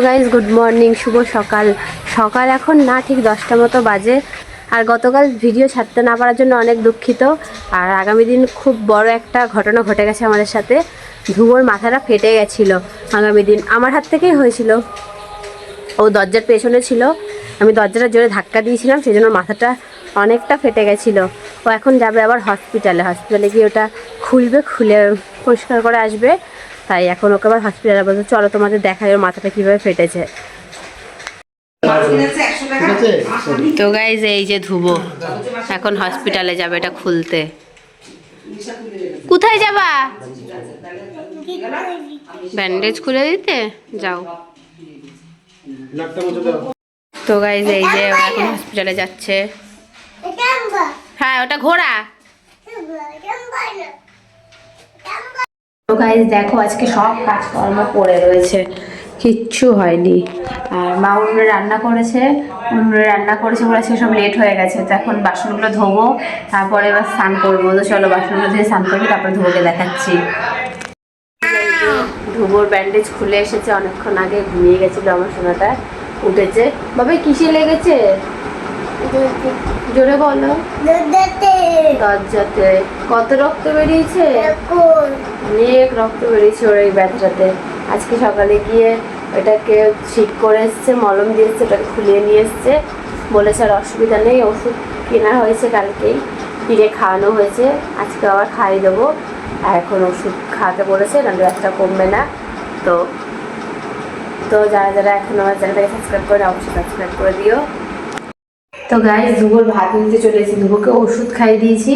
Guys good morning, শুভ সকাল। সকাল এখন না ঠিক 10টা মতো বাজে। আর গতকাল ভিডিও ছাড়তে না পারার জন্য অনেক দুঃখিত। আর আগামী দিন খুব বড় একটা ঘটনা ঘটে গেছে আমাদের সাথে। ধ্রুবর মাথাটা ফেটে গেছিলো আগামী দিন, আমার হাত থেকেই হয়েছিল। ও দরজার পেছনে ছিল, আমি দরজাটা জোরে ধাক্কা দিয়েছিলাম, সেই জন্য মাথাটা অনেকটা ফেটে গেছিলো। ও এখন যাবে আবার হসপিটালে গিয়ে ওটা খুলবে, খুলে পরিষ্কার করে আসবে। তাই এখন ওকে আবার হসপিটালে বলতে, চলো তোমাদের দেখাই ওর মাথাটা কীভাবে ফেটেছে। তো গাইজ এই যে ধ্রুব এখন হসপিটালে যাবে এটা খুলতে। কোথায় যাবা? ব্যান্ডেজ খুলে দিতে যাও। তো গাইজ এই যে এখন হসপিটালে যাচ্ছে। হ্যাঁ, ওটা ঘোড়া। তো গাইজ দেখো, আজকে সব কাজকর্ম পড়ে রয়েছে, কিচ্ছু হয়নি। আর মা উনুনে রান্না করেছে বলে আজকে সব লেট হয়ে গেছে। তো এখন বাসনগুলো ধোবো, তারপরে এবার স্নান করবো। তো চলো বাসনগুলো ধুয়ে স্নান করবো, তারপরে ধোবোকে দেখাচ্ছি। ধুবোর ব্যান্ডেজ খুলে এসেছে, অনেকক্ষণ আগে ঘুমিয়ে গেছিলো আমার সোনাটা, উঠেছে। বাবা কিসে লেগেছে? জোরে বলো। দরজাতে। কত রক্ত বেরিয়েছে? অনেক রক্ত বেরিয়েছে ওর এই ব্যথাটাতে। আজকে সকালে গিয়ে ওটাকে ঠিক করে এসছে, মলম দিয়ে এসছে, ওটাকে খুলিয়ে নিয়ে এসছে। বলেছে আর অসুবিধা নেই, ওষুধ কেনা হয়েছে কালকেই, পিড়ে খাওয়ানো হয়েছে, আজকে আবার খাইয়ে দেবো। আর এখন ওষুধ খাওয়াতে বলেছে, নাহলে একটা কমবে না। তো যারা যারা এখন আমার চ্যানেলটাকে সাবস্ক্রাইব করে অবশ্যই সাবস্ক্রাইব করে দিও। তো গাইস ধ্রুবর ভাত নিতে চলে এসেছি। ধ্রুবকে ওষুধ খাইয়ে দিয়েছি,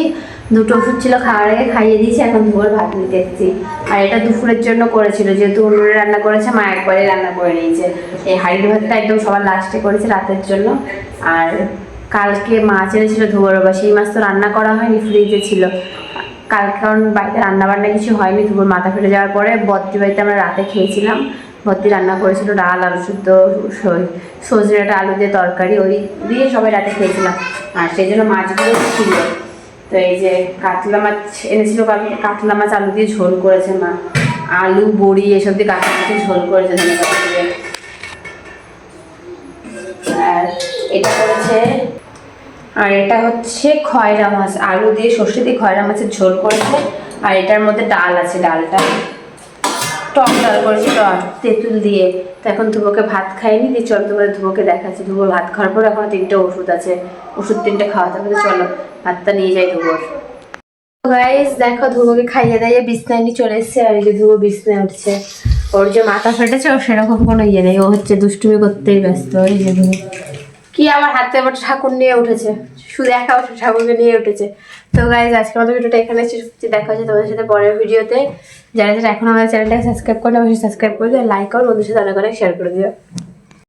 দুটো ওষুধ ছিল, খাওয়ার আগে খাইয়ে দিয়েছি। এখন ধ্রুবর ভাত নিতে এসেছি। আর এটা দুপুরের জন্য করেছিল, যেহেতু উনুনে রান্না করেছে, মা একবারে রান্না করে নিয়েছে। এই হাঁড়ির ভাতটা একদম সবার লাস্টে করেছে রাতের জন্য। আর কালকে মাছ এনেছিল ধ্রুবর বাবা, সেই মাছ তো রান্না করা হয়নি, ফ্রিজে ছিল কালকে, কারণ বাড়িতে রান্নাবান্না কিছু হয়নি। ধ্রুবর মাথা ফেটে যাওয়ার পরে বদ্রি বাড়িতে আমরা রাতে খেয়েছিলাম। ভর্তি রান্না করেছিল ডাল, আলু শুদ্ধ, সজনেটা আলু দিয়ে তরকারি, ওই দিয়ে সবাই রাতে খেয়েছিলাম। আর সেই জন্য মাছগুলো ছিল। তো এই যে কাতলা মাছ এনেছিল কালকে, কাতলা মাছ আলু দিয়ে ঝোল করেছে মা, আলু বড়ি এসব দিয়ে কাতলা মাছের ঝোল করেছে ধন্যবাদ দিয়ে। আর এটা করেছে, আর এটা হচ্ছে খয়রা মাছ, আলু দিয়ে সর্ষে দিয়ে খয়রা মাছের ঝোল করেছে। আর এটার মধ্যে ডাল আছে, ডালটা টক ডাল করেছে, টক তেঁতুল দিয়ে। তো এখন ধ্রুবকে ভাত খাইনি, দিয়ে চল তোমাদের ধ্রুবকে দেখাচ্ছি। ধ্রুবর ভাত খাওয়ার পর এখন 3টে ওষুধ আছে, ওষুধ 3টে খাওয়াতে হবে। চলো ভাতটা নিয়ে যাই ধ্রুবর। গাইস দেখো, ধ্রুবকে খাইয়ে দাইয়ে বিছনায় নিয়ে চলে এসছে। আর এই যে ধ্রুব বিছনায় উঠছে। ওর যে মাথা ফেটেছে ওর সেরকম কোনো ইয়ে নেই, ও হচ্ছে দুষ্টুমি করতেই ব্যস্ত। ওই যে ধ্রুব কি আমার হাতে আবার ঠাকুর নিয়ে উঠেছে, শুধু একা ঠাকুরকে নিয়ে উঠেছে। তো গাইজ আজকে আমাদের ভিডিওটা এখানে শেষ করছি, দেখা হচ্ছে তোমাদের সাথে পরের ভিডিওতে। যারা যারা এখন আমাদের চ্যানেলটাকে সাবস্ক্রাইব করে অবশ্যই সাবস্ক্রাইব করে দিও, লাইক আর বন্ধুদের সাথে অনেক অনেক শেয়ার করে দিও।